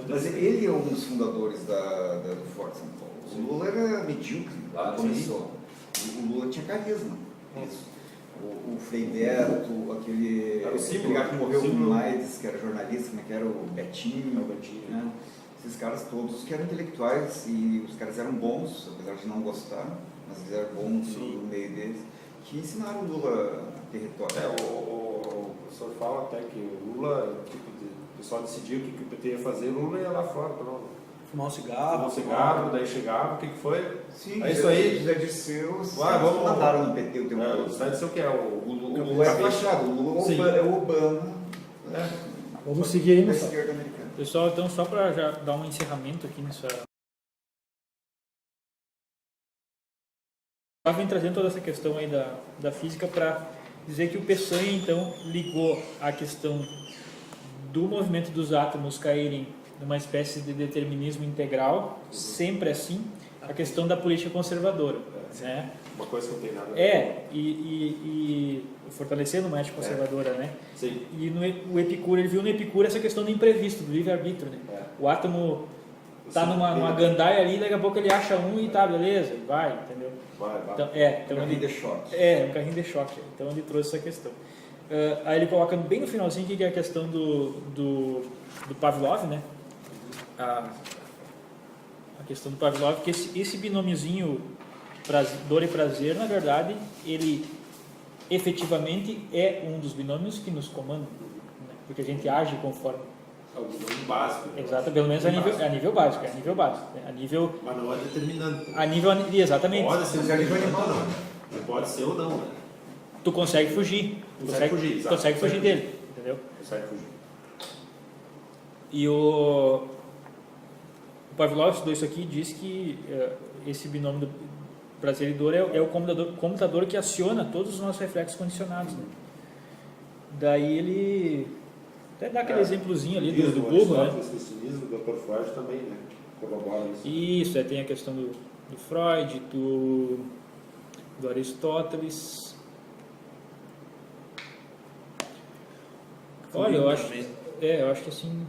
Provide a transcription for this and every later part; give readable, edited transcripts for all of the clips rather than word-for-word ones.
Mas ele é um dos fundadores do Forte São Paulo. O Lula era medíocre, começou. O Lula tinha carisma. Isso. O Frei Beto, aquele cara que morreu com AIDS, que era jornalista, que era o Betinho, né? Esses caras todos que eram intelectuais e os caras eram bons, apesar de não gostar, mas eles eram bons no meio deles, que ensinaram o Lula a território. O professor fala até que o Lula, o pessoal decidiu o que o PT ia fazer, o Lula ia lá fora para fumar um cigarro. Daí chegava, o que foi? Sim, é isso aí. José Dirceu, vamos mandaram no PT o tempo todo. José Dirceu que é o Lula é fachado, o Lula é o Obama. Vamos seguir aí, da esquerda americana. Pessoal, então só para já dar um encerramento aqui nessa... Eu vim trazendo toda essa questão aí da física para dizer que o Peçanha, então, ligou a questão do movimento dos átomos caírem numa espécie de determinismo integral, sempre assim, a questão da política conservadora. Né? Uma coisa que não tem nada a ver. E fortalecendo uma ética conservadora, né? Sim. E o Epicuro, ele viu no Epicuro essa questão do imprevisto, do livre-arbítrio, né? O átomo tá numa gandaia ali, daqui a pouco ele acha um e tá, beleza, vai, entendeu? Vai. Então, um carrinho de choque. Um carrinho de choque. Então ele trouxe essa questão. Aí ele coloca bem no finalzinho que é a questão do Pavlov, né? A questão do Pavlov, que esse binômiozinho dor e prazer, na verdade, ele efetivamente é um dos binômios que nos comandam, né? Porque a gente age conforme. É o binômio básico. Exato, pelo menos a nível básico. Né? Mas não é determinante. Exatamente. Pode ser nível animal, não. Pode ser ou não, né? Tu consegue fugir. Consegue fugir dele, entendeu? Consegue fugir. E o Pavlov estudou isso aqui e diz que esse binômio do prazer e dor é o computador que aciona todos os nossos reflexos condicionados. Né? Daí ele até dá aquele exemplozinho ali do burro, né? O cristianismo, o Dr. Freud também, né? Corrobora isso. Isso, aí tem a questão do Freud, do Aristóteles. Olha, eu acho que assim...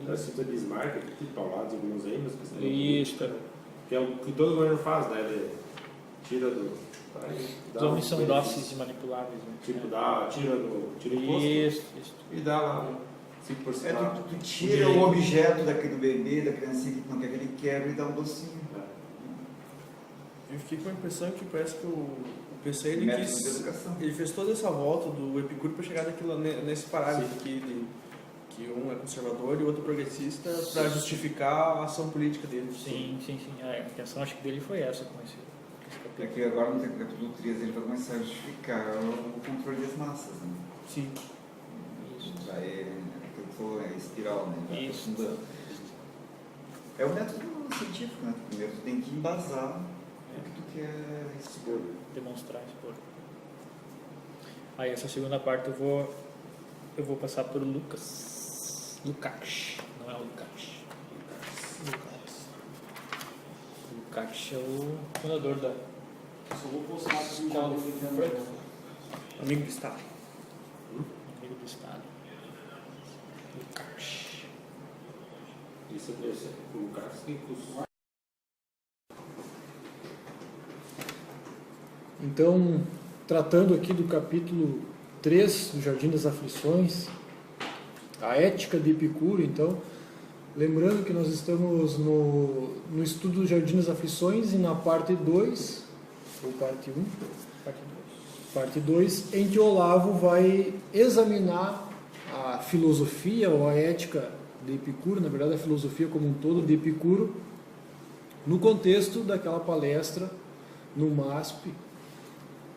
A cita de Bismarck, aqui, paulados alguns erros. Isso, cara. Que é o que todo governo faz, né? Ele tira do... Os homens são dóceis e manipuláveis. Né? Tipo, tira do imposto Isso. E dá lá 5%. Tu tira o objeto do bebê, da criancinha que não quer que ele quebre e dá um docinho. Eu fiquei com a impressão que parece que o PC ele fez toda essa volta do Epicuro para chegar nesse parágrafo aqui que um é conservador e o outro progressista para justificar a ação política dele. Sim. A intenção acho que dele foi essa com esse capítulo. É que agora no capítulo 13 ele vai começar a justificar o controle das massas, né? Sim. Isso. Aí é espiral, né? Isso. É o método científico, né? Primeiro tu tem que embasar o que tu quer expor. Demonstrar, expor. Aí essa segunda parte eu vou passar por Lukács, não é o Lukács. Lukács é o fundador da... Só vou postar aqui já Amigo do Estado. Amigo do Estado. Lukács. Isso é o Lukács que custa. Então, tratando aqui do capítulo 3 do Jardim das Aflições, a ética de Epicuro, então, lembrando que nós estamos no estudo do Jardim das Aflições e na parte 2, ou parte 1, parte 2, em que Olavo vai examinar a filosofia ou a ética de Epicuro, na verdade a filosofia como um todo de Epicuro, no contexto daquela palestra no MASP,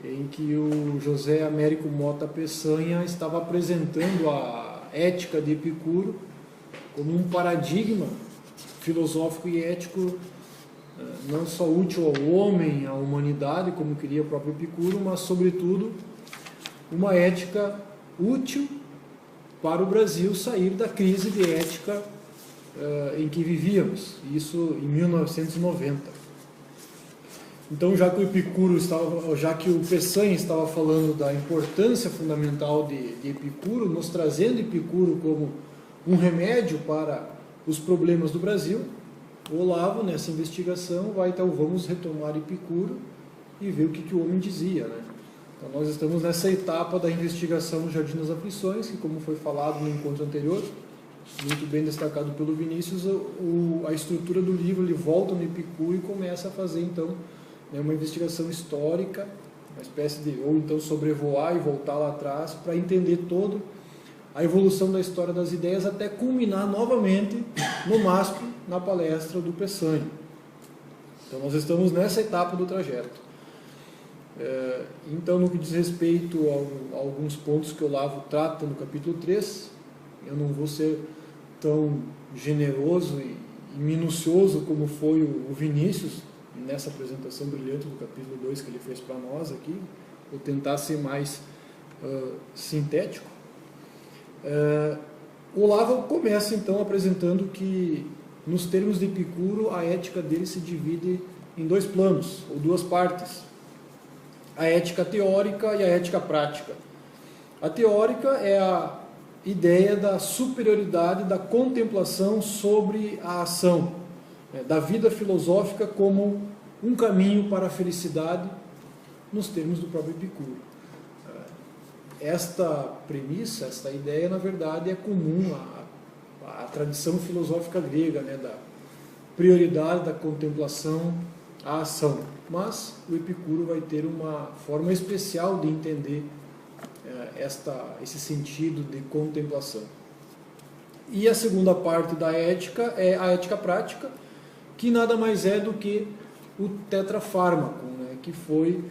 em que o José Américo Mota Peçanha estava apresentando a ética de Epicuro como um paradigma filosófico e ético não só útil ao homem, à humanidade, como queria o próprio Epicuro, mas, sobretudo, uma ética útil para o Brasil sair da crise de ética em que vivíamos, isso em 1990. Então, já que o Peçanha estava falando da importância fundamental de Epicuro, nos trazendo Epicuro como um remédio para os problemas do Brasil, o Olavo, nessa investigação, vai então, vamos retomar Epicuro e ver o que o homem dizia, né? Então nós estamos nessa etapa da investigação no Jardim das Aflições, que, como foi falado no encontro anterior, muito bem destacado pelo Vinícius, a estrutura do livro, ele volta no Epicuro e começa a fazer então, né, uma investigação histórica, uma espécie de, ou então sobrevoar e voltar lá atrás para entender todo a evolução da história das ideias até culminar novamente no MASP, na palestra do Peçanha. Então nós estamos nessa etapa do trajeto. Então, no que diz respeito a alguns pontos que o Olavo trata no capítulo 3, eu não vou ser tão generoso e minucioso como foi o Vinícius nessa apresentação brilhante do capítulo 2 que ele fez para nós aqui. Vou tentar ser mais sintético. O Olavo começa então apresentando que, nos termos de Epicuro, a ética dele se divide em dois planos, ou duas partes: a ética teórica e a ética prática. A teórica é a ideia da superioridade da contemplação sobre a ação, da vida filosófica como um caminho para a felicidade, nos termos do próprio Epicuro. Esta premissa, esta ideia, na verdade, é comum à tradição filosófica grega, né, da prioridade da contemplação à ação. Mas o Epicuro vai ter uma forma especial de entender esse sentido de contemplação. E a segunda parte da ética é a ética prática, que nada mais é do que o tetrafármaco, né, que foi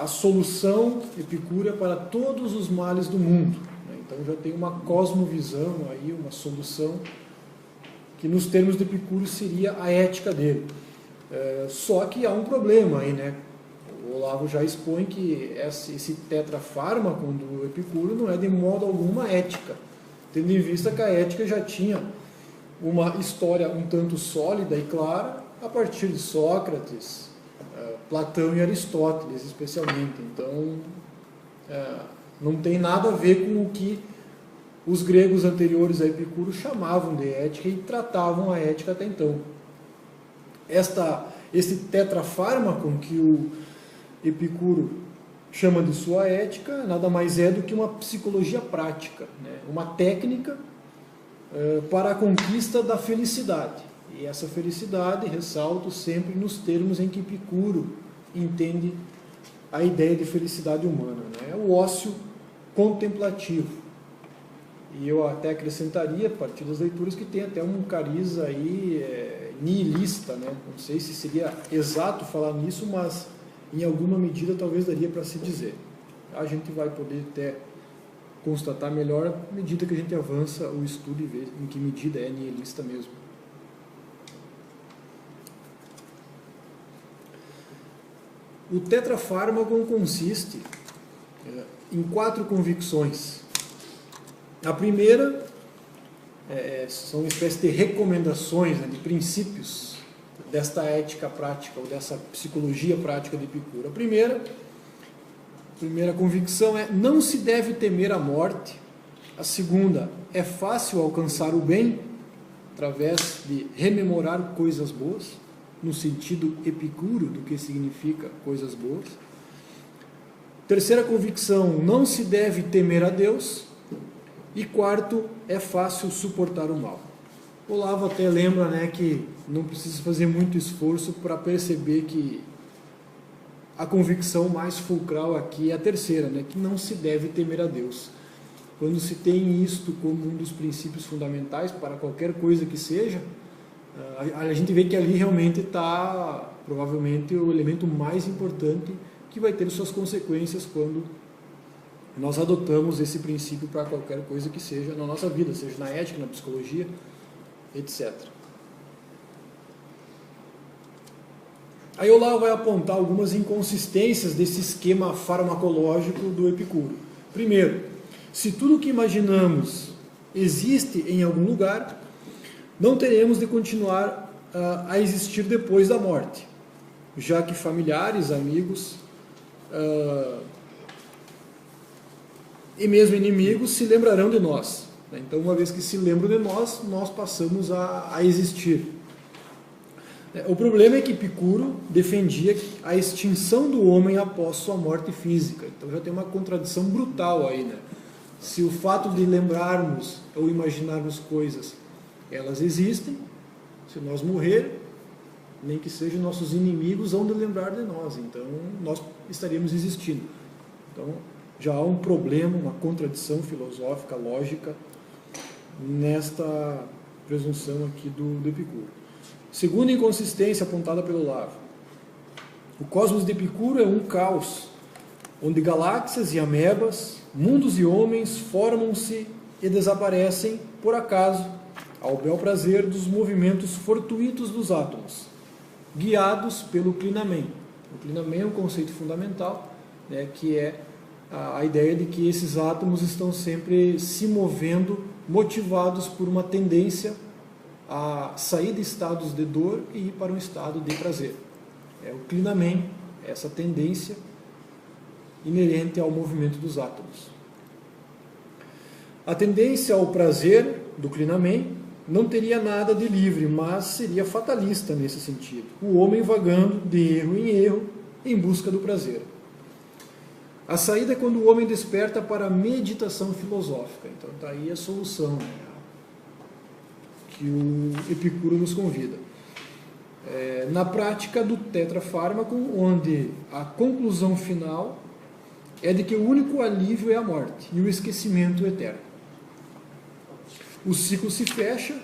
a solução epicúrea para todos os males do mundo. Né? Então já tem uma cosmovisão aí, uma solução que, nos termos de Epicuro, seria a ética dele. Só que há um problema aí, né? O Olavo já expõe que esse tetrafármaco do Epicuro não é de modo algum uma ética, tendo em vista que a ética já tinha uma história um tanto sólida e clara a partir de Sócrates, Platão e Aristóteles, especialmente. Então, não tem nada a ver com o que os gregos anteriores a Epicuro chamavam de ética e tratavam a ética até então. Esse tetrafármaco que o Epicuro chama de sua ética nada mais é do que uma psicologia prática, né? Uma técnica para a conquista da felicidade. E essa felicidade, ressalto, sempre nos termos em que Epicuro entende a ideia de felicidade humana, né? O ócio contemplativo. E eu até acrescentaria, a partir das leituras, que tem até um cariz aí nihilista, né? Não sei se seria exato falar nisso, mas em alguma medida talvez daria para se dizer. A gente vai poder até constatar melhor à medida que a gente avança o estudo e ver em que medida é nihilista mesmo. O tetrafármaco consiste em 4 convicções. A primeira são uma espécie de recomendações, né, de princípios desta ética prática ou dessa psicologia prática de Epicuro. A primeira convicção é: não se deve temer a morte. A segunda: é fácil alcançar o bem através de rememorar coisas boas, no sentido epicúreo do que significa coisas boas. Terceira convicção: não se deve temer a Deus. E quarto: é fácil suportar o mal. O Olavo até lembra, né, que não precisa fazer muito esforço para perceber que a convicção mais fulcral aqui é a terceira, né, que não se deve temer a Deus. Quando se tem isto como um dos princípios fundamentais para qualquer coisa que seja, a gente vê que ali realmente está provavelmente o elemento mais importante que vai ter suas consequências quando nós adotamos esse princípio para qualquer coisa que seja na nossa vida, seja na ética, na psicologia, etc. Aí o Olavo vai apontar algumas inconsistências desse esquema farmacológico do Epicuro. Primeiro, se tudo o que imaginamos existe em algum lugar, não teremos de continuar a existir depois da morte, já que familiares, amigos e mesmo inimigos se lembrarão de nós. né? Então, uma vez que se lembram de nós, nós passamos a existir. O problema é que Epicuro defendia a extinção do homem após sua morte física. Então já tem uma contradição brutal aí, né? Se o fato de lembrarmos ou imaginarmos coisas, elas existem, se nós morrer, nem que sejam nossos inimigos hão de lembrar de nós, então nós estaríamos existindo. Então já há um problema, uma contradição filosófica, lógica, nesta presunção aqui do Epicuro. Segunda inconsistência apontada pelo Olavo. O cosmos de Epicuro é um caos, onde galáxias e amebas, mundos e homens formam-se e desaparecem por acaso, ao bel prazer dos movimentos fortuitos dos átomos, guiados pelo clinamen. O clinamen é um conceito fundamental, né, que é a ideia de que esses átomos estão sempre se movendo, motivados por uma tendência a sair de estados de dor e ir para um estado de prazer. É o clinamen, essa tendência inerente ao movimento dos átomos. A tendência ao prazer do clinamen não teria nada de livre, mas seria fatalista nesse sentido. O homem vagando de erro em erro em busca do prazer. A saída é quando o homem desperta para a meditação filosófica. Então está aí a solução, né, que o Epicuro nos convida. Na prática do tetrafármaco, onde a conclusão final é de que o único alívio é a morte e o esquecimento eterno. O ciclo se fecha,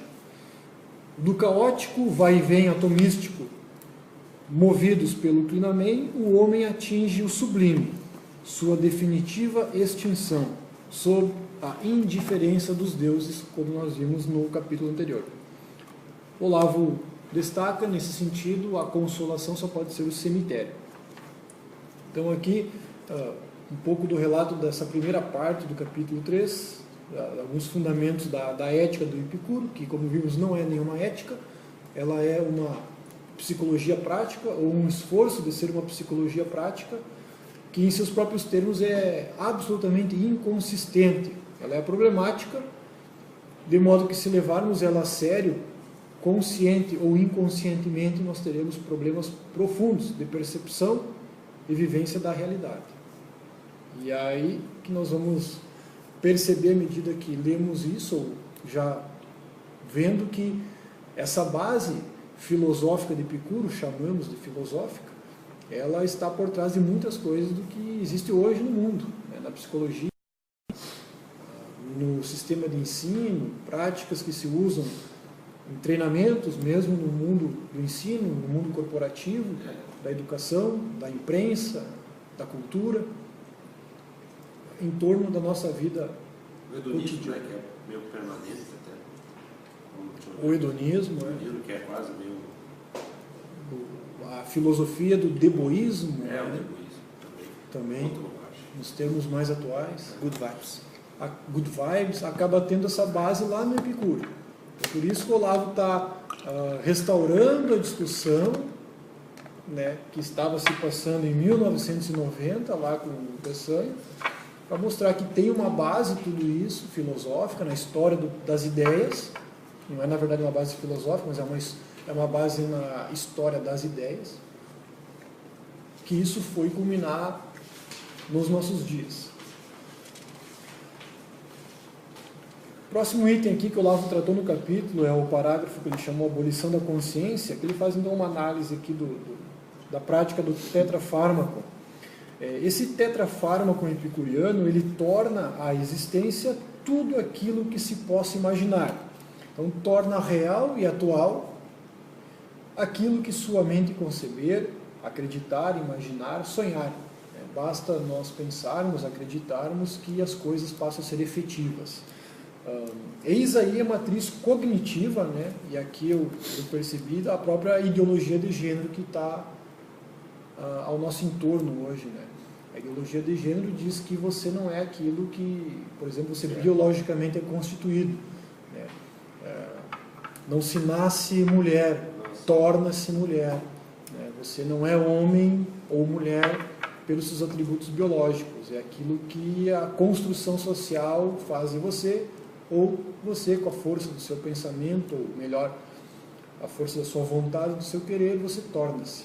do caótico vai e vem atomístico, movidos pelo clinamen, o homem atinge o sublime, sua definitiva extinção, sob a indiferença dos deuses, como nós vimos no capítulo anterior. Olavo destaca, nesse sentido, a consolação só pode ser o cemitério. Então aqui, um pouco do relato dessa primeira parte do capítulo 3, alguns fundamentos da ética do Epicuro, que, como vimos, não é nenhuma ética, ela é uma psicologia prática, ou um esforço de ser uma psicologia prática, que em seus próprios termos é absolutamente inconsistente. Ela é problemática, de modo que, se levarmos ela a sério, consciente ou inconscientemente, nós teremos problemas profundos de percepção e vivência da realidade. E é aí que nós vamos perceber, à medida que lemos isso, ou já vendo que essa base filosófica de Epicuro, chamamos de filosófica, ela está por trás de muitas coisas do que existe hoje no mundo, né? Na psicologia, no sistema de ensino, práticas que se usam em treinamentos, mesmo no mundo do ensino, no mundo corporativo, da educação, da imprensa, da cultura, em torno da nossa vida hedonismo, né, que é meio permanente até. O hedonismo, que é quase meio... a filosofia do deboísmo, o né? deboísmo também, nos termos mais atuais, good vibes. A good vibes acaba tendo essa base lá no Epicuro. É por isso que o Olavo está restaurando a discussão, né, que estava se passando em 1990, lá com o Peçanha, para mostrar que tem uma base tudo isso, filosófica, na história das ideias. Não é, na verdade, uma base filosófica, mas é uma base na história das ideias, que isso foi culminar nos nossos dias. O próximo item aqui que o Olavo tratou no capítulo é o parágrafo que ele chamou Abolição da Consciência, que ele faz então uma análise aqui da prática do tetrafármaco. Esse tetrafármaco epicuriano, ele torna a existência tudo aquilo que se possa imaginar. Então, torna real e atual aquilo que sua mente conceber, acreditar, imaginar, sonhar. Basta nós pensarmos, acreditarmos que as coisas passam a ser efetivas. Eis aí a matriz cognitiva, né? E aqui eu percebi a própria ideologia de gênero que está ao nosso entorno hoje, né? A ideologia de gênero diz que você não é aquilo que, por exemplo, você biologicamente é constituído, né? Não se nasce mulher, torna-se mulher, né? Você não é homem ou mulher pelos seus atributos biológicos, é aquilo que a construção social faz em você, ou você, com a força do seu pensamento, ou melhor, a força da sua vontade, do seu querer, você torna-se.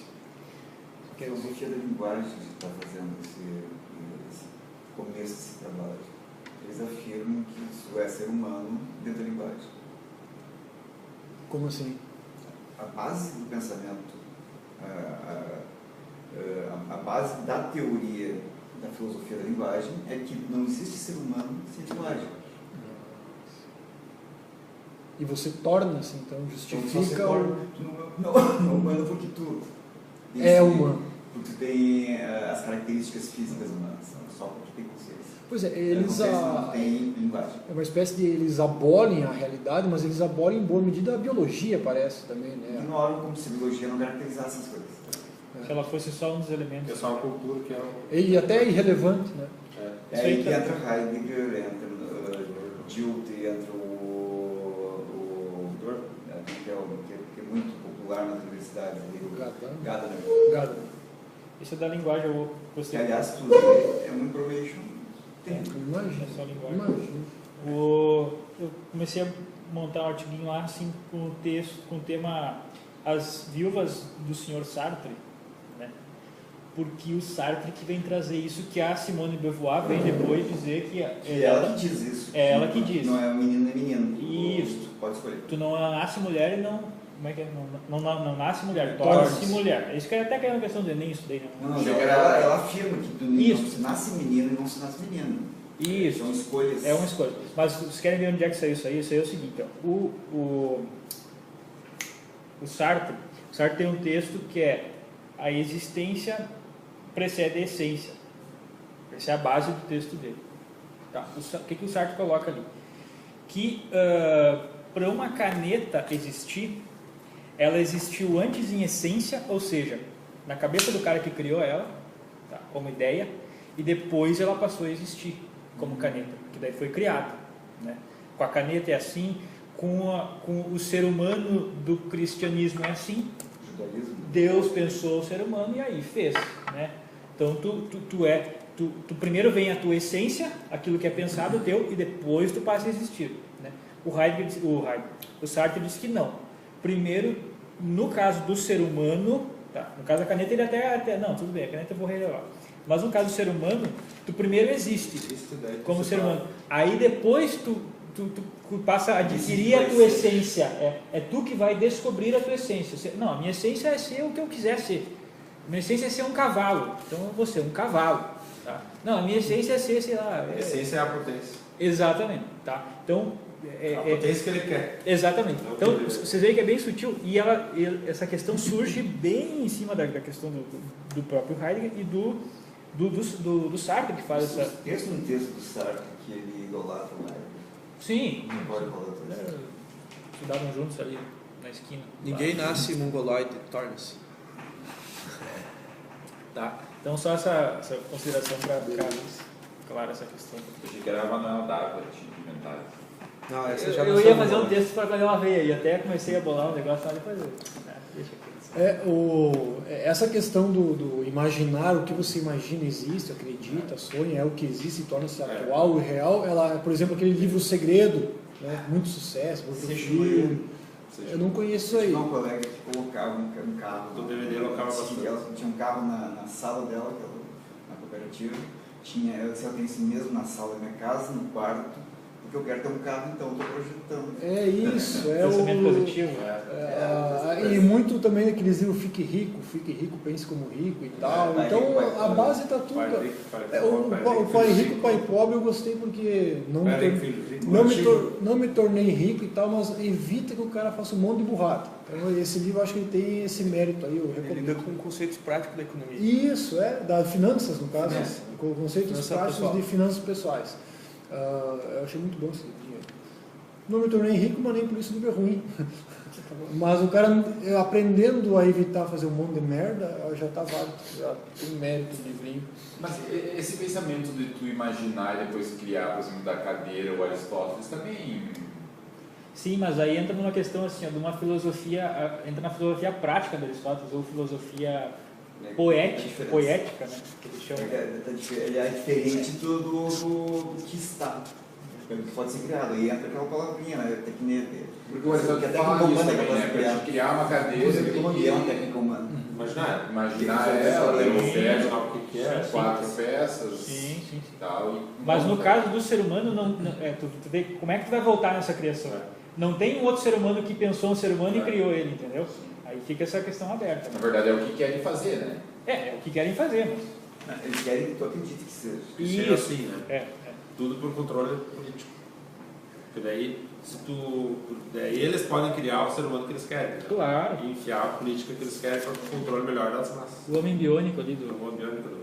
A filosofia da linguagem que está fazendo esse começo desse trabalho. Eles afirmam que isso é ser humano dentro da linguagem. Como assim? A base do pensamento, a base da teoria da filosofia da linguagem é que não existe ser humano sem linguagem. E você torna-se, então, Então, justifica não humano porque tu é humano. porque tu tem as características físicas humanas, só porque tem consciência. Pois é, eles Não tem linguagem. é uma espécie de eles abolem a realidade, mas eles abolem em boa medida a biologia, parece também, né? Ignoram como se a biologia não caracterizasse as coisas. Se ela fosse só um dos elementos. É só uma cultura que é o... E até irrelevante, né? É aí que entra Heidegger, entra Dilthey, entra que é muito popular nas universidades ali, o Gadamer. Gado. Isso é da linguagem, eu Que, gostei. aliás, tudo é um information. Imagina. É só linguagem. Imagina. Eu comecei a montar um artiguinho lá assim, com o texto, com o tema As Viúvas do Sr. Sartre, né? Porque o Sartre que vem trazer isso que a Simone de Beauvoir vem depois dizer que É ela que diz isso. É ela que diz. Não é menino nem menino. Isso. Pode escolher. tu não nasce mulher e não... Como é que é? Não nasce mulher, Torna-se. torna-se mulher. Isso que é até que é uma questão de nem isso daí, Não, não. ela afirma que tu Isso. não se nasce menino e não se nasce menino. Isso. São escolhas. É uma escolha. Mas vocês querem ver onde é que saiu isso aí? Isso aí é o seguinte, ó. O Sartre tem um texto que é a existência precede a essência. Essa é a base do texto dele. Tá. O que o Sartre coloca ali? Que para uma caneta existir, ela existiu antes em essência, ou seja, na cabeça do cara que criou ela, tá, como ideia, e depois ela passou a existir como caneta, que daí foi criada, né? Com a caneta é assim, com o ser humano do cristianismo é assim. Judaísmo. Deus pensou o ser humano e aí fez, né? Então tu primeiro vem a tua essência, aquilo que é pensado teu, e depois tu passa a existir, né? O Sartre diz que não. Primeiro, no caso do ser humano, tá? No caso da caneta ele até não, tudo bem, a caneta eu vou relevar. Mas no caso do ser humano, tu primeiro existe como ser humano. Aí depois tu passa a adquirir a tua essência. É tu que vai descobrir a tua essência. Não, a minha essência é ser o que eu quiser ser. A minha essência é ser um cavalo. Então eu vou ser um cavalo. Tá? Não, a minha essência é ser, sei lá... A essência é a potência. Exatamente. Tá? Então... a potência que ele quer. Exatamente. Então, vocês veem que é bem sutil e essa questão surge bem em cima da questão do próprio Heidegger e do Sartre, que faz essa... Texto no texto do Sartre que ele idolatra o Heidegger. Sim. Não pode falar tudo. Estudavam juntos ali na esquina. Ninguém nasce mongoloide, torna-se. Tá. Então, só essa consideração para ficar clara essa questão. Eu achei que era a Manuel Dávila que tinha inventado. Não, essa já Eu não ia sou fazer um mongoloide. texto para quando ela veio aí, até comecei a bolar um negócio, mas depois deixa aqui. Essa questão do imaginar, o que você imagina existe, acredita, sonha, é o que existe e torna-se atual e real. Ela, por exemplo, aquele livro O Segredo, né, muito sucesso, muito filme. Eu não conheço isso aí. Tinha um colega que colocava um carro. Do DVD colocava bastante. Ela tinha um carro na sala dela, na cooperativa. Ela tem esse mesmo na sala da minha casa, no quarto. Porque eu quero ter um carro, então eu estou projetando. É isso, Pensamento positivo. E muito também aqueles livros Fique Rico, pense como rico e tal. Então a base está tudo. O Pai Rico, Pai Pobre eu gostei porque não me tornei rico e tal, mas evita que o cara faça um monte de burrada. Então esse livro eu acho que ele tem esse mérito aí, eu Ele recomendo. lida com conceitos práticos da economia. Isso, das finanças no caso, com conceitos Finança práticos pessoal. de finanças pessoais. Eu achei muito bom esse livro. Não me tornei rico, mas nem por isso o livro é ruim. Mas o cara aprendendo a evitar fazer um monte de merda, já está válido, já tem mérito o livrinho. Mas esse pensamento de tu imaginar e depois criar, por exemplo, da cadeira, o Aristóteles também... Sim, mas aí entra numa questão assim, ó, de uma filosofia, entra na filosofia prática do Aristóteles, ou filosofia poética, né, que eles chamam. Ele é diferente do que está. pode ser criado. Aí entra aquela palavrinha, né? Porque o Aristóteles fala isso também, né? Pra te criar uma cadeira, Economia é uma técnica humana. Imaginar ela, tem tem peças, o que é. 4 peças Sim, sim, sim. e tal. Mas no caso do ser humano, tu vê, como é que tu vai voltar nessa criação? Não tem um outro ser humano que pensou um ser humano e criou ele, entendeu? Aí fica essa questão aberta. Na verdade é o que querem fazer, né? É o que querem fazer, mas... Eles querem que tu acredite que seja. Seja assim, né? É. Tudo por controle político. Porque daí eles podem criar o ser humano que eles querem. Né? Claro. E enfiar a política que eles querem para o controle melhor das massas. O homem biônico ali do... O homem biônico do...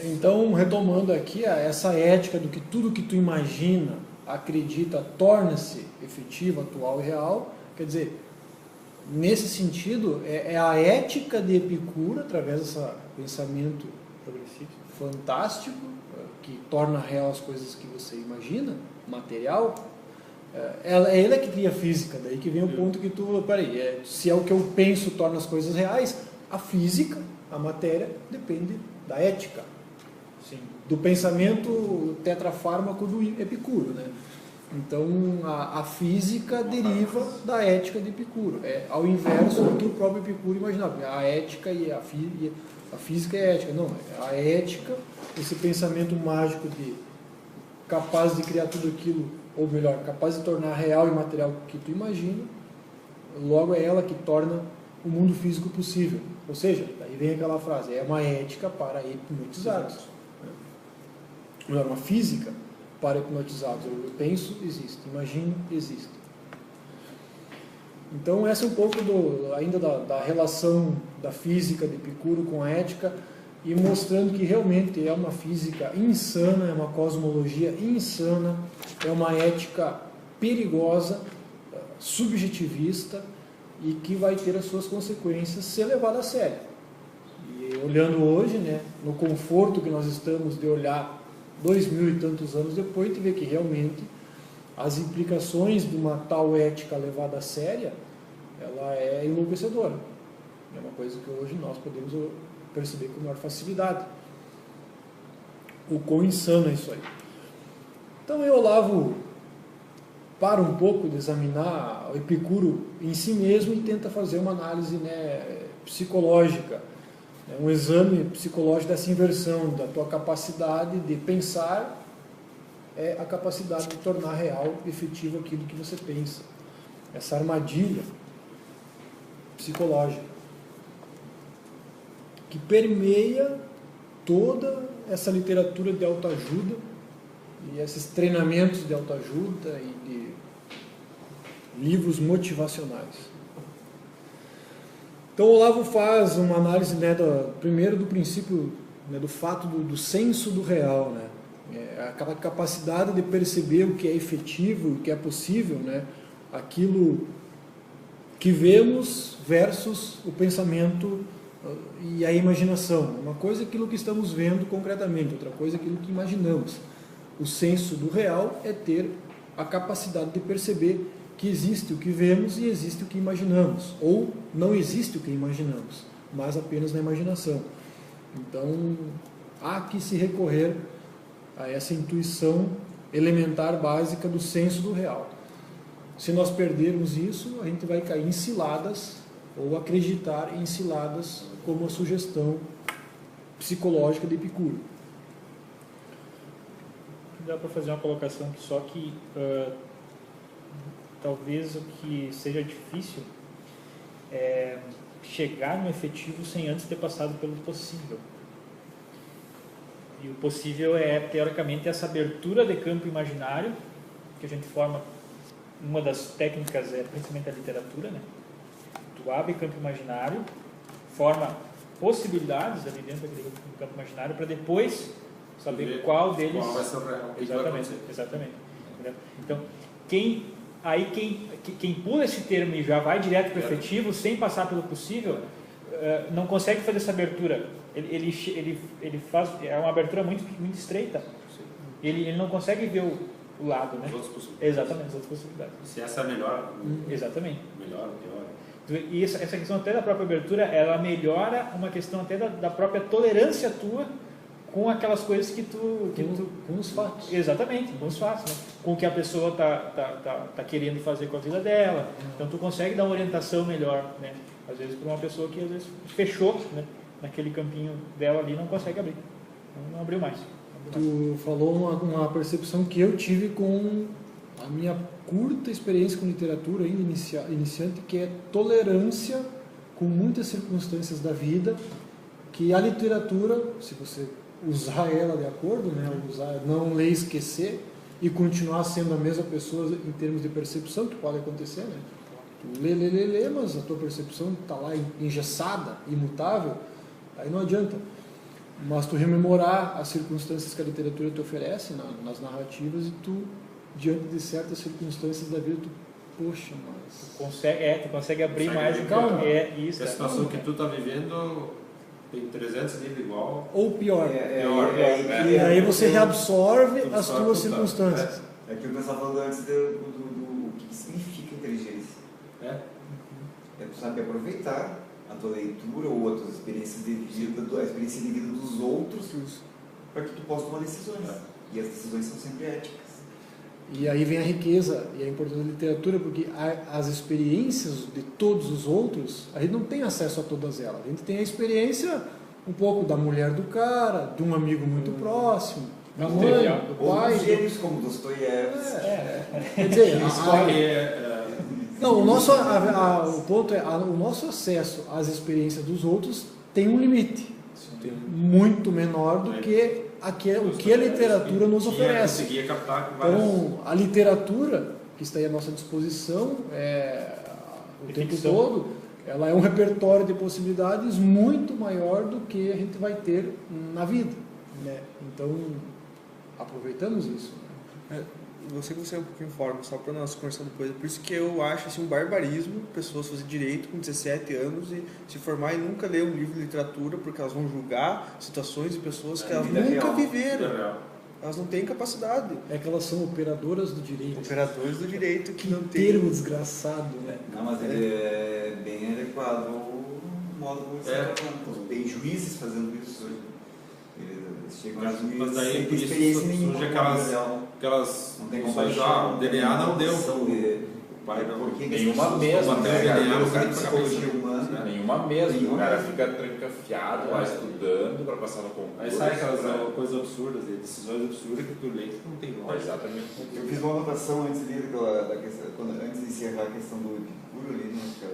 Então, retomando aqui, essa ética do que tudo que tu imagina, acredita, torna-se efetivo, atual e real, quer dizer, nesse sentido, é a ética de Epicuro, através desse pensamento fantástico, que torna real as coisas que você imagina, material, é ele que cria a física, daí que vem o ponto que tu, peraí, se é o que eu penso torna as coisas reais, a física, a matéria, depende da ética, Sim. do pensamento tetrafármaco do Epicuro, né? Então a física deriva da ética de Epicuro, ao inverso do que o próprio Epicuro imaginava. A ética e a física é ética, não, a ética, esse pensamento mágico de capaz de criar tudo aquilo, ou melhor, capaz de tornar real e material o que tu imagina, logo é ela que torna o mundo físico possível. Ou seja, daí vem aquela frase, é uma ética para hipnotizados. Melhor, uma física para hipnotizados. Eu penso, existe. Imagino, existe. Então, essa é um pouco ainda da relação da física de Epicuro com a ética, e mostrando que realmente é uma física insana, é uma cosmologia insana, é uma ética perigosa, subjetivista, e que vai ter as suas consequências se levada a sério. E olhando hoje, né, no conforto que nós estamos de olhar 2000 e tantos anos depois, te vê que realmente as implicações de uma tal ética levada a séria, ela é enlouquecedora. É uma coisa que hoje nós podemos perceber com maior facilidade. O quão insano é isso aí. Então eu, Olavo, para um pouco de examinar o Epicuro em si mesmo e tenta fazer uma análise, né, psicológica, um exame psicológico dessa inversão da tua capacidade de pensar, é a capacidade de tornar real, efetivo aquilo que você pensa. Essa armadilha psicológica que permeia toda essa literatura de autoajuda e esses treinamentos de autoajuda e de livros motivacionais. Então, o Olavo faz uma análise, né, primeiro do princípio, né, do fato do senso do real, né, aquela capacidade de perceber o que é efetivo, o que é possível, né, aquilo que vemos versus o pensamento e a imaginação. Uma coisa é aquilo que estamos vendo concretamente, outra coisa é aquilo que imaginamos. O senso do real é ter a capacidade de perceber que existe o que vemos e existe o que imaginamos, ou não existe o que imaginamos, mas apenas na imaginação. Então, há que se recorrer a essa intuição elementar básica do senso do real. Se nós perdermos isso, a gente vai cair em ciladas, ou acreditar em ciladas como a sugestão psicológica de Epicuro. Dá para fazer uma colocação aqui, só que talvez o que seja difícil é chegar no efetivo sem antes ter passado pelo possível. E o possível é, teoricamente, essa abertura de campo imaginário, que a gente forma, uma das técnicas é principalmente a literatura, né? Tu abre campo imaginário, forma possibilidades ali dentro daquele campo imaginário, para depois saber qual deles... Qual vai ser o real. Exatamente. Então, quem pula esse termo e já vai direto para o efetivo, sem passar pelo possível, não consegue fazer essa abertura. Ele faz, é uma abertura muito estreita. Ele não consegue ver o lado, né? As outras possibilidades. Exatamente, as outras possibilidades. Se essa é a melhor, Exatamente. melhor, pior. E essa questão até da própria abertura, ela melhora uma questão até da própria tolerância tua com aquelas coisas que tu Com os fatos. exatamente, com os fatos, né? Com o que a pessoa tá querendo fazer com a vida dela. Então tu consegue dar uma orientação melhor, né? Às vezes para uma pessoa que às vezes fechou, né, naquele campinho dela ali, não consegue abrir. Não abriu mais. Tu falou uma percepção que eu tive com a minha curta experiência com literatura ainda iniciante, que é tolerância com muitas circunstâncias da vida, que a literatura, se você usar ela de acordo, né, não ler e esquecer e continuar sendo a mesma pessoa em termos de percepção, que pode acontecer, né? Tu lê, mas a tua percepção está lá engessada, imutável, aí não adianta. Mas tu rememorar as circunstâncias que a literatura te oferece nas narrativas e tu, diante de certas circunstâncias da vida, tu, poxa, mas... Tu consegue abrir Consegue mais. abrir, Calma. cara. Isso. A situação que tu tá vivendo tem 300 livros igual. Ou pior. E aí você reabsorve Tudo as só tuas tudo, circunstâncias. É aquilo que eu estava falando antes do que significa inteligência. É. É tu saber aproveitar a tua leitura ou as tuas experiências de vida, a experiência de vida dos outros, para que tu possa tomar decisões. E as decisões são sempre éticas. E aí vem a riqueza e a importância da literatura, porque as experiências de todos os outros, a gente não tem acesso a todas elas. A gente tem a experiência um pouco da mulher do cara, de um amigo muito próximo, da mãe, do Ou pai. dos gênios como Dostoiévski. Quer dizer, não, o ponto é o nosso acesso às experiências dos outros tem um limite, muito menor do que o que a literatura nos oferece. Conseguia captar com várias... Então, a literatura que está aí à nossa disposição o tempo todo, ela é um repertório de possibilidades muito maior do que a gente vai ter na vida, né? Então, aproveitamos isso. Você que você é um pouquinho fora, só para nós conversar depois. Por isso que eu acho assim, um barbarismo pessoas fazerem direito com 17 anos e se formar e nunca ler um livro de literatura, porque elas vão julgar situações e pessoas que elas vida nunca real. viveram. Elas não têm capacidade. É que elas são operadoras do direito. Operadores do direito que não têm. Termo desgraçado, né? Não, mas ele é bem adequado ao modo como você está falando. Tem juízes fazendo isso hoje. Eles chegam a juízes Mas daí sem por ter isso experiência surge nenhuma. aquelas Não tem pessoas compaixão. o DNA não deu. O pai não. Porque Nenhuma mesmo, Bateu né, o DNA, cara? o cara psicologia humana. Nenhuma mesmo. Nenhuma O cara mesmo. fica trancafiado lá estudando para passar no concurso. Aí sai aquelas coisas absurdas, decisões absurdas que tu lê que tu não tem lógica. Exatamente. Eu fiz uma anotação antes da questão, antes de encerrar a questão do Epicuro ali, né, que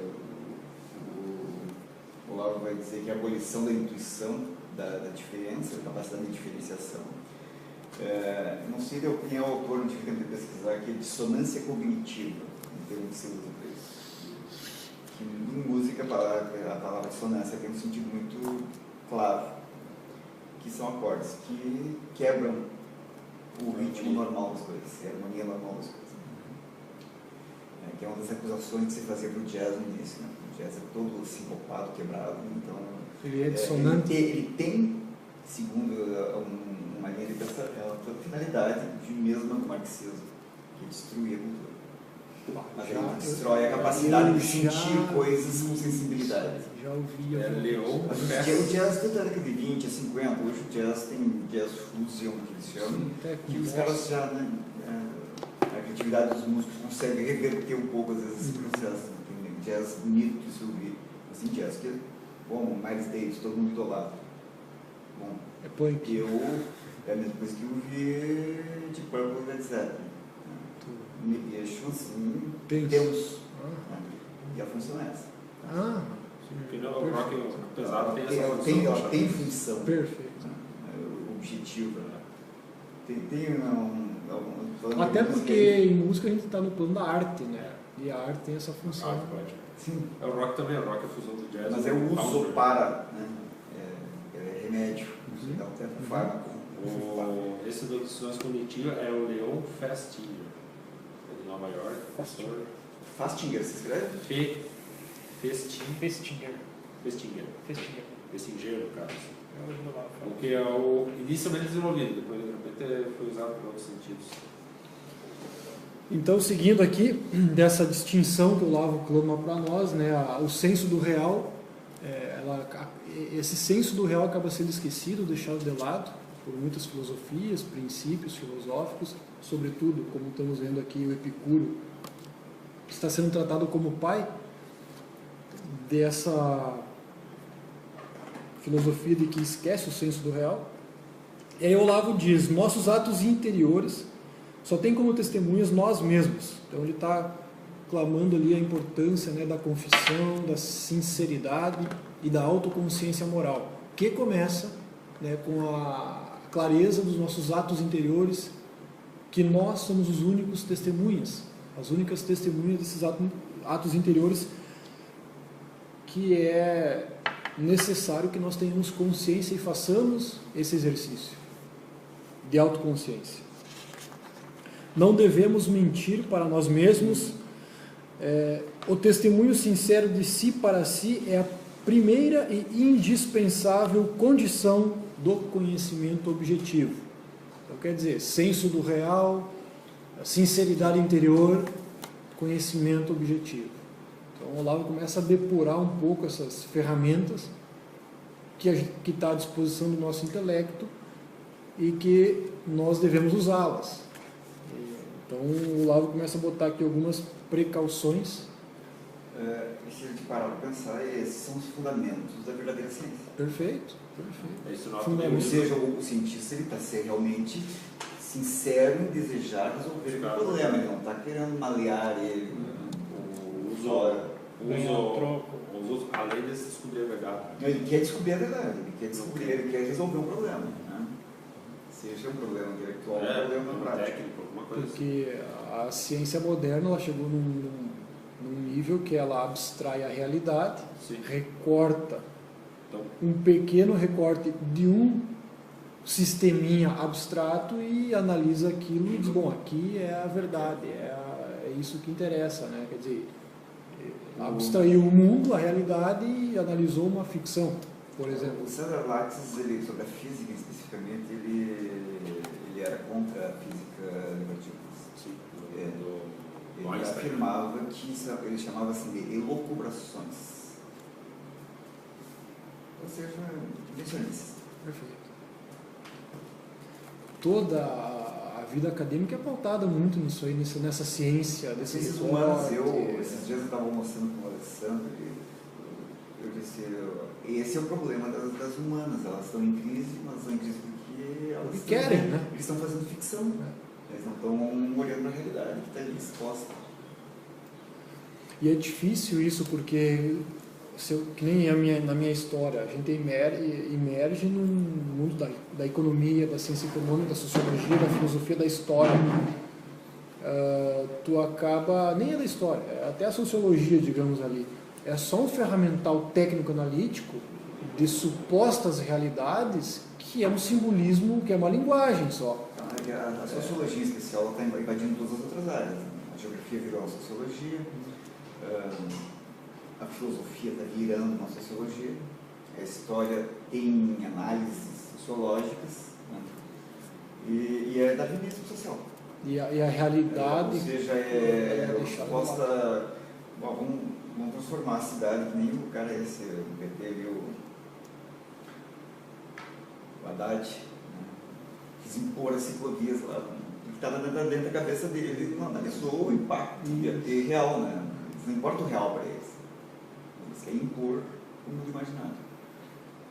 o Lauro vai dizer que é a abolição da intuição, da diferença, da capacidade de diferenciação. Não sei quem é o autor, não tive tempo de pesquisar, que é dissonância cognitiva, em termos que se usa para isso. Que em música a palavra dissonância tem um sentido muito claro, que são acordes que quebram o ritmo normal das coisas, a harmonia normal das coisas. Que é uma das acusações que se fazia para o jazz no início, né? O jazz é todo sincopado, quebrado, então... Ele é dissonante. Ele tem, segundo uma linha de pensamento, a finalidade de mesmo do marxismo, que é destruir a cultura. Mas ele destrói a capacidade de sentir coisas com sensibilidade. Já ouvi. Leon, Mas o jazz da década de 20 a 50, hoje o jazz tem jazz fusion, que eles chamam, que os caras já, né, a criatividade dos músicos consegue reverter um pouco, às vezes, esse processo. Tem jazz bonito de se ouvir, assim, jazz que, bom, Miles Davis, todo mundo idolatra. Bom, É punk. é a mesma coisa que eu vi de Purple e Led Zeppelin. Me deixo assim, tenso. E a função é essa. Porque o rock pesado tem essa Ela função. tem função. Perfeito. O objetivo. Até porque em música a gente está no plano da arte, né? E a arte tem essa função. Sim. O rock também, o rock é a fusão do jazz. Mas é o uso para, né? É remédio, dá um tempo fármaco. Esse da dissonância cognitiva é o Leon Festinger, de Nova York, professor. Fastinger, se escreve? Festinger, no caso. É O que é o inicialmente desenvolvido, depois de repente foi usado por outros sentidos. Então, seguindo aqui, dessa distinção que o Lavo clama para nós, né, o senso do real, esse senso do real acaba sendo esquecido, deixado de lado, por muitas filosofias, princípios filosóficos, sobretudo, como estamos vendo aqui, o Epicúrio está sendo tratado como pai dessa filosofia de que esquece o senso do real. E aí Olavo diz: nossos atos interiores só tem como testemunhas nós mesmos. Então ele está clamando ali a importância, né, da confissão, da sinceridade e da autoconsciência moral, que começa, né, com a clareza dos nossos atos interiores, que nós somos os únicos testemunhas, as únicas testemunhas desses atos interiores, que é necessário que nós tenhamos consciência e façamos esse exercício de autoconsciência. Não devemos mentir para nós mesmos. O testemunho sincero de si para si é a primeira e indispensável condição do conhecimento objetivo. Então, quer dizer, senso do real, sinceridade interior, conhecimento objetivo. Então, o Olavo começa a depurar um pouco essas ferramentas que está à disposição do nosso intelecto e que nós devemos usá-las. Então, o Olavo começa a botar aqui algumas precauções. Se a gente parar para pensar, esses são os fundamentos da verdadeira ciência. Perfeito. Isso Ou seja, o cientista está sendo realmente sincero em desejar resolver o problema, ele não está querendo malear ele. Usou além de descobrir a verdade. Ele quer descobrir a verdade, ele quer resolver um problema. Né? Seja um problema intelectual, um problema prático. Técnico, alguma coisa assim. Porque a ciência moderna ela chegou num nível que ela abstrai a realidade, Sim. recorta Então, um pequeno recorte de um sisteminha abstrato e analisa aquilo e diz, bom, aqui é a verdade, é isso que interessa, né? Quer dizer, abstraiu o mundo, a realidade e analisou uma ficção, por exemplo. O César Lattes, sobre a física especificamente, ele era contra a física negativa. Ele afirmava que ele chamava assim de elucubrações. Ou seja, invencionistas. Perfeito. Toda a vida acadêmica é pautada muito nisso aí, nessa ciência, desse Ciências humanas. Esses dias eu estava almoçando com o Alessandro e eu disse, esse é o problema das humanas, elas estão em crise, mas estão em crise porque elas querem, né? Eles estão fazendo ficção, eles não estão olhando para a realidade que está ali exposta. E é difícil isso porque, que nem na minha história, a gente emerge no mundo da economia, da ciência econômica, da sociologia, da filosofia, da história. Tu acaba, nem é da história, é até a sociologia, digamos ali, é só um ferramental técnico-analítico de supostas realidades que é um simbolismo, que é uma linguagem só. A sociologia em especial está invadindo todas as outras áreas. A geografia virou a sociologia, a filosofia está virando uma sociologia, a história tem análises sociológicas, né? E é darwinismo social. E a realidade... Ou seja, proposta... Vamos transformar a cidade, que nem o cara esse, o PT ali, o Haddad, né? Quis impor as ciclovias lá, que estava dentro da cabeça dele, ele não analisou o impacto real, né? Não importa o real para eles. Eles querem impor o mundo imaginário.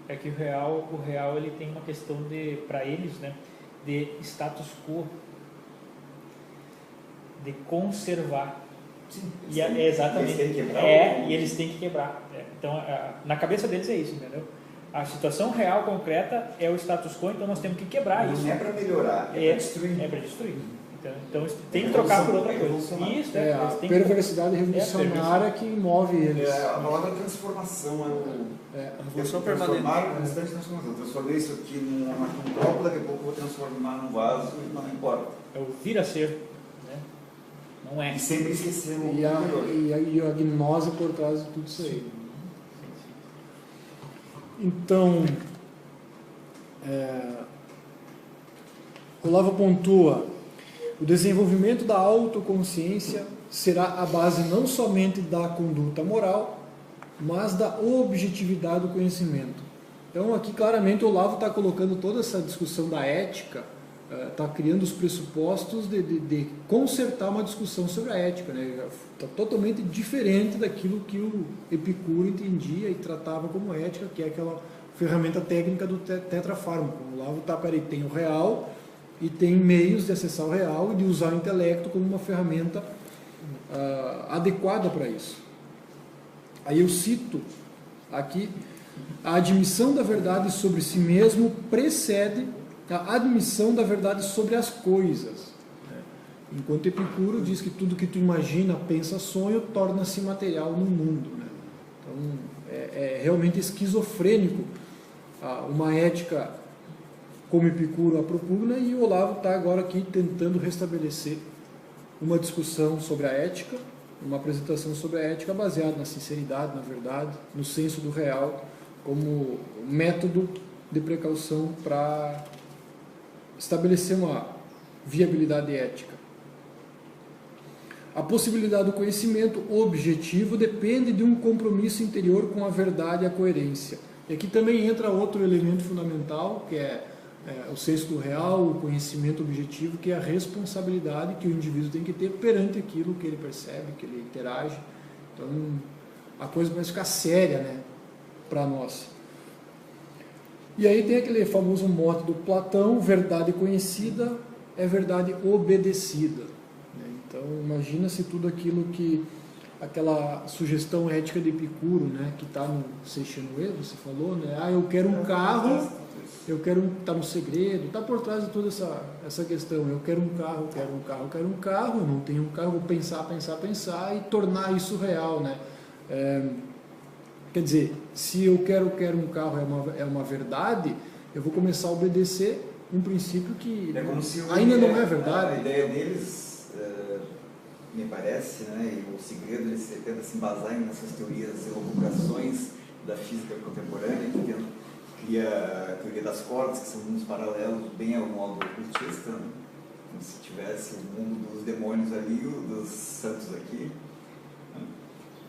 É que o real ele tem uma questão de, para eles, né, de status quo, de conservar. Sim, Exatamente. Eles querem quebrar e eles têm que quebrar. Então, na cabeça deles é isso, entendeu? A situação real, concreta, é o status quo, então nós temos que quebrar isso. Não é para melhorar, é para destruir. É para destruir. Então tem que trocar por outra coisa. Isso, a perversidade revolucionária que move eles. A palavra transformação a revolução permanente. Eu transformei isso aqui num copo, daqui a pouco eu vou transformar num vaso e não importa. É o vir a ser, né? Não é. E sempre esquecer o E a gnose por trás de tudo isso aí. Então, Olavo pontua: o desenvolvimento da autoconsciência será a base não somente da conduta moral, mas da objetividade do conhecimento. Então aqui claramente o Olavo está colocando toda essa discussão da ética, está criando os pressupostos de consertar uma discussão sobre a ética, né? Está totalmente diferente daquilo que o Epicuro entendia e tratava como ética, que é aquela ferramenta técnica do tetrafármaco. O Olavo está, tem o real e tem meios de acessar o real e de usar o intelecto como uma ferramenta adequada para isso. Aí eu cito aqui: a admissão da verdade sobre si mesmo precede a admissão da verdade sobre as coisas. Enquanto Epicuro diz que tudo que tu imagina, pensa, sonha, torna-se material no mundo. Então é realmente esquizofrênico uma ética como Epicuro a propugna, e o Olavo está agora aqui tentando restabelecer uma discussão sobre a ética, uma apresentação sobre a ética baseada na sinceridade, na verdade, no senso do real, como método de precaução para estabelecer uma viabilidade ética. A possibilidade do conhecimento objetivo depende de um compromisso interior com a verdade e a coerência. E aqui também entra outro elemento fundamental, que é o senso do real, o conhecimento objetivo, que é a responsabilidade que o indivíduo tem que ter perante aquilo que ele percebe, que ele interage. Então, a coisa começa a ficar séria, né, para nós. E aí tem aquele famoso mote do Platão: verdade conhecida é verdade obedecida. Então, imagina se tudo aquilo que, aquela sugestão ética de Epicuro, né, que está no Seixinoe, você falou, né, eu quero um carro, está no segredo, está por trás de toda essa questão: eu quero um carro, eu não tenho um carro, vou pensar e tornar isso real, né? Quer dizer, se eu quero um carro é uma verdade, eu vou começar a obedecer um princípio que ainda não é verdade. A ideia deles, me parece, né, e o segredo, eles tentam se embasar nessas teorias e elucubrações da física contemporânea, que cria a teoria das cordas, que são mundos paralelos bem ao modo ocultista, né? Como se tivesse o mundo dos demônios ali e o dos santos aqui.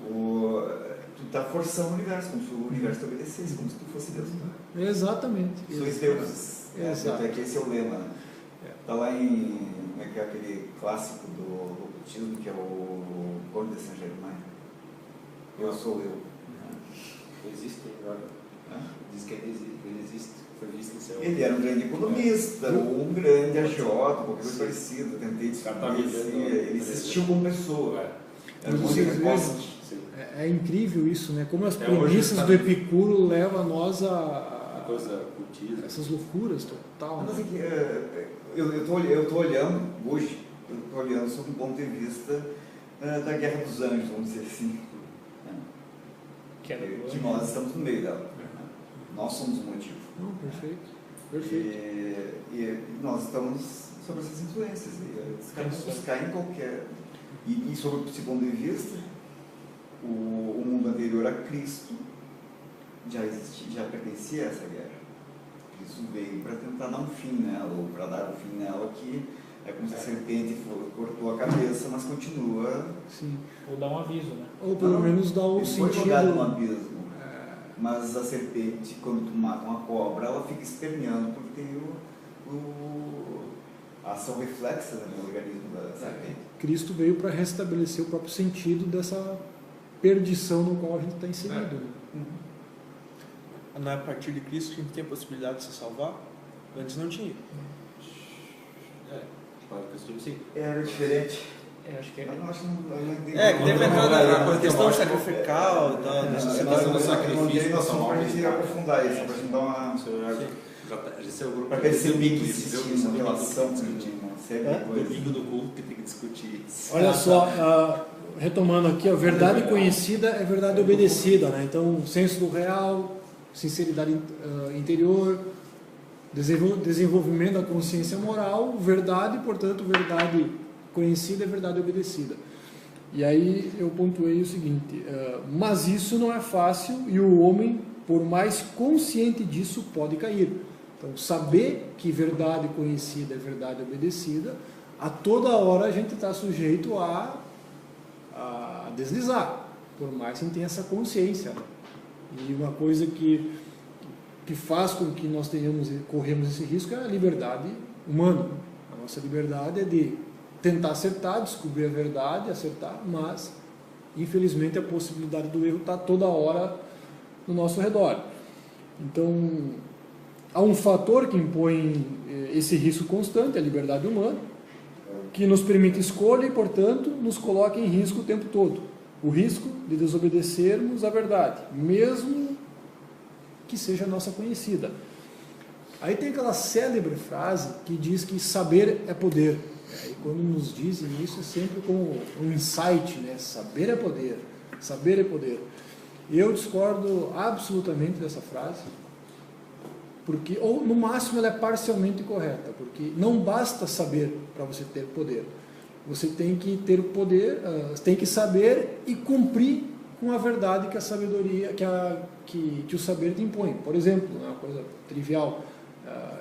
Tu está forçando o universo, como se o universo te obedecesse, como se tu fosse Deus. Né? Exatamente. Sois deuses. Até que esse é o lema. Né? Está lá em aquele clássico do ocultismo, que é o Conde de Saint-Germain. Eu sou eu. Existe agora. Diz que ele existe. Foi visto em céu. Ele era um grande economista, ou um grande agiota, qualquer coisa parecida. Tentei descobrir. Ele existiu como pessoa. Era um reposte. É incrível isso, né? Como as premissas do Epicuro levam a nós a essas loucuras total. Mas eu estou olhando hoje, sob um ponto de vista da Guerra dos Anjos, vamos dizer assim. Que nós estamos no meio dela. Nós somos o motivo. Perfeito. E nós estamos sobre essas influências. Os caras buscar em qualquer... E sobre esse ponto de vista, o mundo anterior a Cristo já pertencia a essa guerra. Cristo veio para tentar dar um fim nela, ou para dar um fim nela, que é como se a serpente cortou a cabeça, mas continua... Sim. Ou dar um aviso, né? Ou pelo menos dar o sentido... Foi jogado no abismo. Mas a serpente, quando tu mata uma cobra, ela fica esperneando, porque tem a ação reflexa no organismo da serpente. Cristo veio para restabelecer o próprio sentido dessa perdição no qual a gente está inserido. Não é a partir de Cristo que a gente tem a possibilidade de se salvar? Antes não tinha. Sim. Era diferente. Acho que Eu não acho que não Que deve entrar na questão sacrificial, necessidade do sacrifício. Nós somos para a gente aprofundar isso, para a gente dar uma... Para perceber que existe uma relação com uma série de coisas. Domingo do culto que tem que discutir isso. Olha só, retomando aqui, a verdade conhecida é verdade obedecida, né? Então, o senso do real, sinceridade interior, desenvolvimento da consciência moral, verdade, portanto, verdade conhecida é verdade obedecida. E aí eu pontuei o seguinte: mas isso não é fácil e o homem, por mais consciente disso, pode cair. Então, saber que verdade conhecida é verdade obedecida, a toda hora a gente está sujeito a deslizar, por mais que a gente tenha essa consciência. E uma coisa que que faz com que nós corremos esse risco é a liberdade humana. A nossa liberdade é de tentar acertar, descobrir a verdade, acertar, mas infelizmente a possibilidade do erro está toda hora no nosso redor. Então, há um fator que impõe esse risco constante, a liberdade humana, que nos permite escolha e, portanto, nos coloca em risco o tempo todo. O risco de desobedecermos a verdade, mesmo que seja nossa conhecida. Aí tem aquela célebre frase que diz que saber é poder. E quando nos dizem isso, é sempre como um insight, né? Saber é poder, saber é poder. Eu discordo absolutamente dessa frase, porque, ou no máximo ela é parcialmente correta, porque não basta saber para você ter poder. Você tem que ter poder, tem que saber e cumprir com a verdade que a sabedoria, que o saber te impõe. Por exemplo, uma coisa trivial,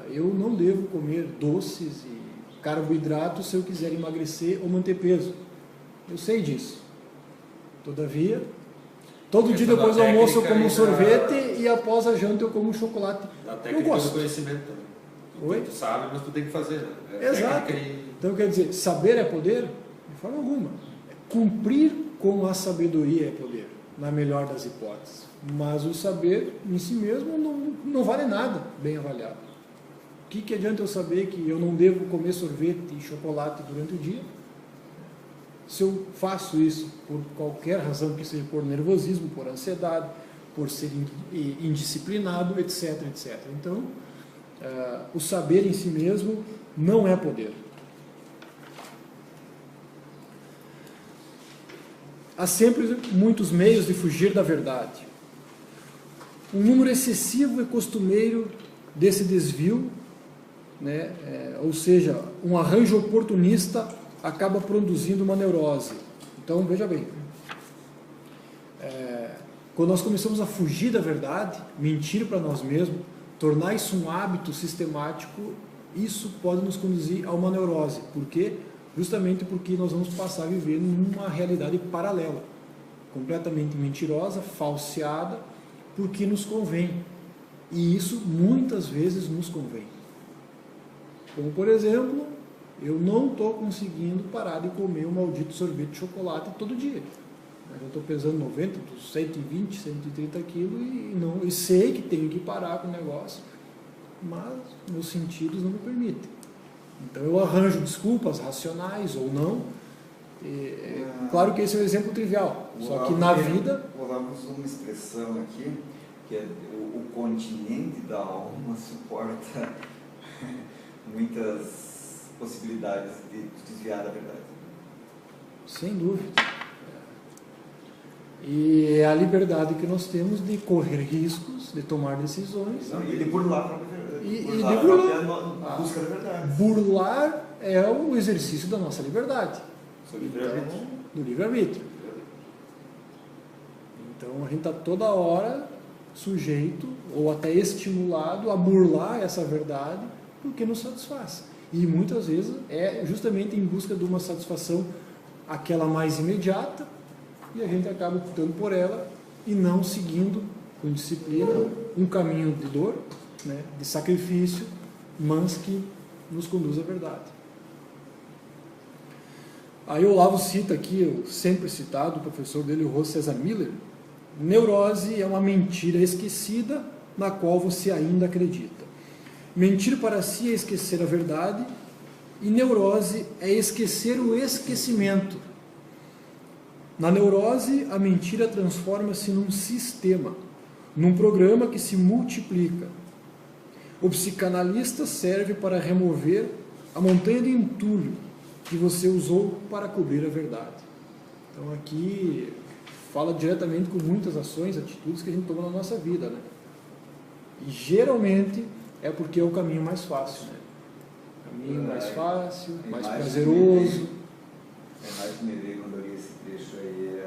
eu não devo comer doces e carboidratos se eu quiser emagrecer ou manter peso. Eu sei disso. Todavia, todo dia depois do almoço eu como um sorvete e após a janta eu como um chocolate. A técnica gosto. do conhecimento também. Oi? Tu sabe, mas tu tem que fazer, né? Exato. Então quer dizer, saber é poder? De forma alguma. Cumprir com a sabedoria é poder, na melhor das hipóteses. Mas o saber em si mesmo não vale nada, bem avaliado. O que adianta eu saber que eu não devo comer sorvete e chocolate durante o dia? Se eu faço isso por qualquer razão, que seja por nervosismo, por ansiedade, por ser indisciplinado, etc, etc. Então, o saber em si mesmo não é poder. Há sempre muitos meios de fugir da verdade. Um número excessivo e costumeiro desse desvio, né, ou seja, um arranjo oportunista acaba produzindo uma neurose. Então, veja bem, quando nós começamos a fugir da verdade, mentir para nós mesmos, tornar isso um hábito sistemático, isso pode nos conduzir a uma neurose. Por quê? Justamente porque nós vamos passar a viver numa realidade paralela, completamente mentirosa, falseada, porque nos convém. E isso muitas vezes nos convém. Como, por exemplo, eu não estou conseguindo parar de comer um maldito sorvete de chocolate todo dia. Eu estou pesando 90, 120, 130 quilos e sei que tenho que parar com o negócio, mas meus sentidos não me permitem. Então eu arranjo desculpas racionais ou não. Claro que esse é um exemplo trivial, só que na vida... Usamos uma expressão aqui, que é o continente da alma suporta muitas possibilidades de desviar da verdade. Sem dúvida. E é a liberdade que nós temos de correr riscos, de tomar decisões. E de burlar a própria burlar. busca da verdade. Burlar é o exercício da nossa liberdade. Livre-arbítrio. Do livre-arbítrio. Então a gente está toda hora sujeito ou até estimulado a burlar essa verdade porque nos satisfaz. E muitas vezes é justamente em busca de uma satisfação aquela mais imediata, e a gente acaba optando por ela e não seguindo com disciplina um caminho de dor, né, de sacrifício, mas que nos conduz à verdade. Aí o Olavo cita aqui, o sempre citado, o professor dele, o Rose César Miller: neurose é uma mentira esquecida na qual você ainda acredita. Mentir para si é esquecer a verdade, e neurose é esquecer o esquecimento. Na neurose, a mentira transforma-se num sistema, num programa que se multiplica. O psicanalista serve para remover a montanha de entulho que você usou para cobrir a verdade. Então aqui fala diretamente com muitas ações, atitudes que a gente toma na nossa vida, né? E geralmente é porque é o caminho mais fácil, né? Caminho mais fácil, mais prazeroso. Mais me veio quando eu li esse trecho aí,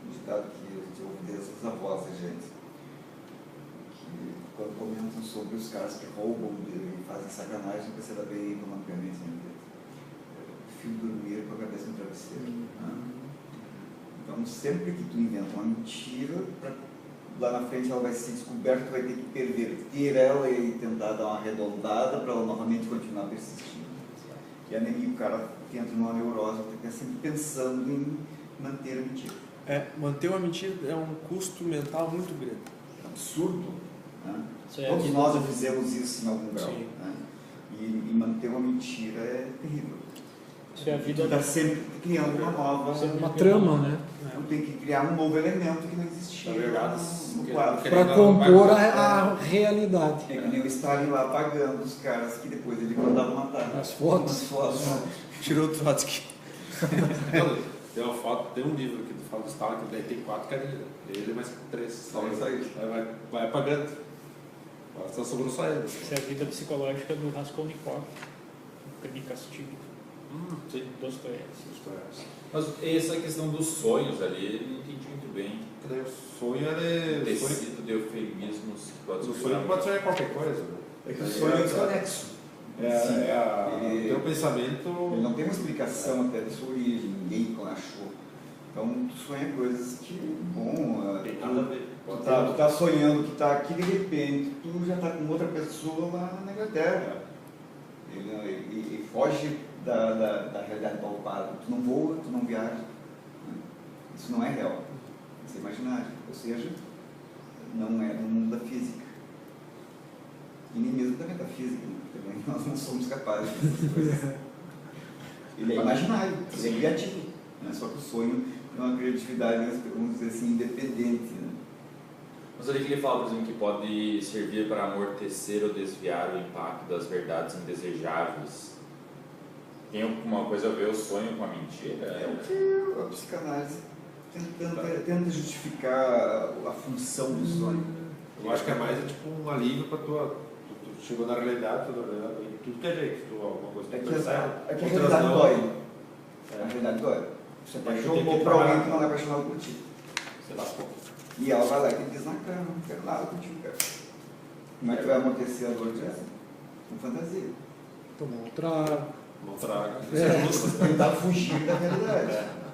um ditado que a gente ouve desde os avós da gente, que quando comentam sobre os caras que roubam e fazem sacanagem, você dá bem economicamente, né? Prefiro dormir com a cabeça no travesseiro. Então, sempre que tu inventa uma mentira para lá na frente ela vai ser descoberta, tu vai ter que perverter ela e tentar dar uma arredondada para ela novamente continuar persistindo. E o cara entra numa neurose, está sempre pensando em manter a mentira. Manter uma mentira é um custo mental muito grande. É um absurdo. Né? Todos nós já fizemos isso em algum grau. Sim. Né? E manter uma mentira é terrível. Isso é a vida. Tu está sempre criando uma nova... Uma trama, né? Tu tem que criar um novo elemento que não existia no quadro. Para compor a realidade. É que nem o Stalin lá apagando os caras que depois ele mandava matar. As fotos. Tirou o Trotsky. Tem uma foto, tem um livro aqui do Fala do Stalin, que daí tem 4 cadeiras. Ele mais 3. Só isso aí. Vai apagando. Agora só sobrou só ele. Isso é a vida psicológica do Raskolnikov, do Crime e Castigo, Sim. Dostoiévski. Mas essa questão dos sonhos ali, eu não entendi muito bem. Daí o sonho é... O tecido de eufemismos que pode O ser sonho pode ser qualquer coisa. Né? É que o sonho é desconexo. Ele tem um pensamento... Ele não tem uma explicação até da sua origem, ninguém achou. Então tu sonha coisas que, bom, Tem nada a ver. tu tá sonhando que tá aqui, de repente tu já tá com outra pessoa lá na Inglaterra. Ele foge da realidade palpável. Tu não voa, tu não viaja. Isso não é real. Isso é imaginário. Ou seja, não é no mundo da física. E nem mesmo da metafísica. Também nós não somos capazes dessas coisas. Ele é imaginário, ele é criativo. Né? Só que o sonho é uma criatividade, vamos dizer assim, independente. Né? Mas ali que ele fala, por exemplo, que pode servir para amortecer ou desviar o impacto das verdades indesejáveis. Tem alguma coisa a ver o sonho com a mentira? É o que a psicanálise tenta justificar a função do sonho. Eu acho que é mais tipo um alívio para tu chegou na realidade, tudo que é jeito, tu alguma coisa É tu que percebe, a outras realidade não. dói. A realidade dói. Você Tem apaixonou que por alguém parar. que não é apaixonado por ti. Sei lá, pô. E ela vai lá e diz na cama, não quero nada contigo, cara. Como é que vai amortecer a dor dessa? Com fantasia. Tomar um trago. Não traga. Tentar fugir da realidade.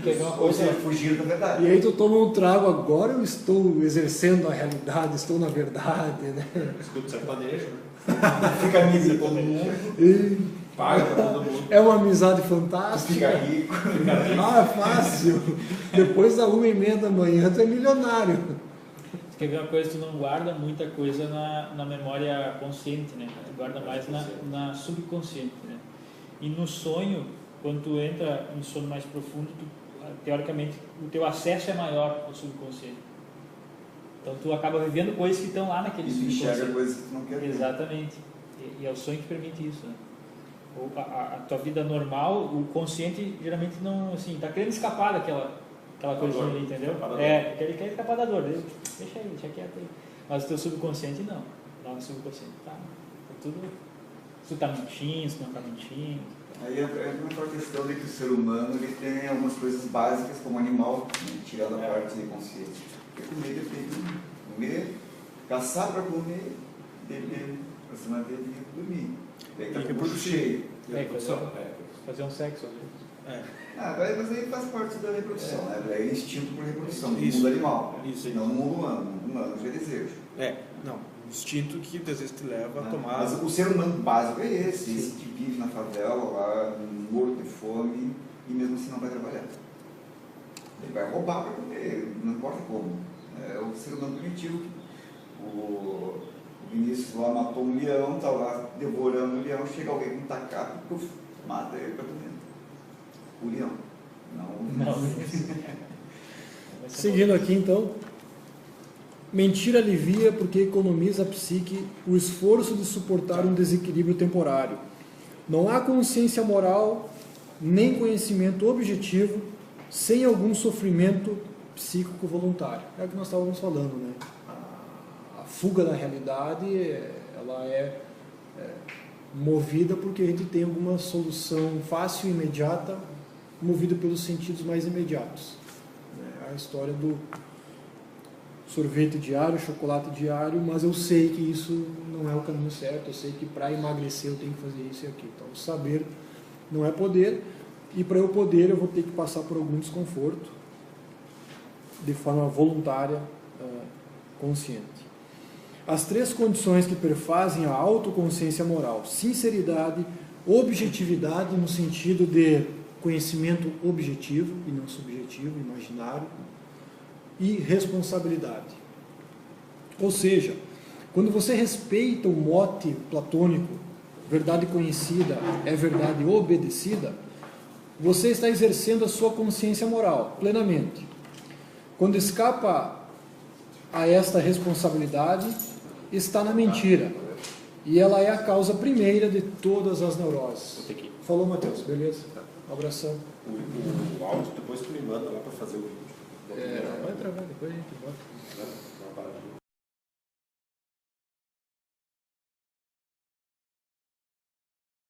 Quer ver uma Ou coisa? seja, fugir da verdade. E aí tu toma um trago, agora eu estou exercendo a realidade, estou na verdade, né? Escuta sertanejo, né? Fica amigo de todo mundo, E Paga pra todo mundo. é uma amizade fica fantástica. rico. Ah, fácil. Depois da 1h30 da manhã tu é milionário. Quer ver uma coisa? Tu não guarda muita coisa na memória consciente, né? Tu guarda mais na subconsciente, né? E no sonho, quando tu entra em sono mais profundo, teoricamente o teu acesso é maior ao subconsciente. Então tu acaba vivendo coisas que estão lá naquele E tu enxerga subconsciente. coisas que tu não quer ver. Exatamente. E é o sonho que permite isso, né? A tua vida normal, o consciente geralmente não, assim, tá querendo escapar daquela coisinha ali, entendeu? Ele quer escapar da dor, deixa aí, deixa quieto aí. Mas o teu subconsciente não. Lá no subconsciente tá tudo. Se tu tá mentindo, se tu não tá mentindo. Aí é uma questão de que o ser humano ele tem algumas coisas básicas como animal, né, tirando a parte consciente. Porque comer depende comer, caçar para comer, beber para se manter vivo e dormir. Daí tá com o bucho cheio. Fazer um sexo às vezes. Mas aí faz parte da reprodução, né? É instinto por reprodução, no Isso. mundo animal. Isso. Não no mundo humano. No mundo humano já é desejo. Não. Instinto que às vezes te leva a tomar. Mas o ser humano básico é esse que vive na favela, lá, morto de fome, e mesmo assim não vai trabalhar. Ele vai roubar para comer, não importa como. É o ser humano primitivo. O Vinícius lá matou um leão, está lá devorando o leão, chega alguém com um tacape, puf, mata ele para comer. O leão. Não. Seguindo aqui então. Mentira alivia porque economiza a psique o esforço de suportar um desequilíbrio temporário. Não há consciência moral nem conhecimento objetivo sem algum sofrimento psíquico voluntário. É o que nós estávamos falando, né? A fuga da realidade, ela é movida porque a gente tem alguma solução fácil e imediata, movida pelos sentidos mais imediatos. É a história do sorvete diário, chocolate diário, mas eu sei que isso não é o caminho certo, eu sei que para emagrecer eu tenho que fazer isso e aquilo. Então, saber não é poder, e para eu poder eu vou ter que passar por algum desconforto, de forma voluntária, consciente. As 3 condições que perfazem a autoconsciência moral: sinceridade, objetividade no sentido de conhecimento objetivo e não subjetivo, imaginário, e responsabilidade. Ou seja, quando você respeita o mote platônico, verdade conhecida é verdade obedecida, você está exercendo a sua consciência moral plenamente. Quando escapa a esta responsabilidade, está na mentira. E ela é a causa primeira de todas as neuroses. Falou, Matheus, beleza? Um abração. O áudio depois tu me manda lá para fazer o vídeo. Vai travar, depois a gente bota. Né? Uma paradinha.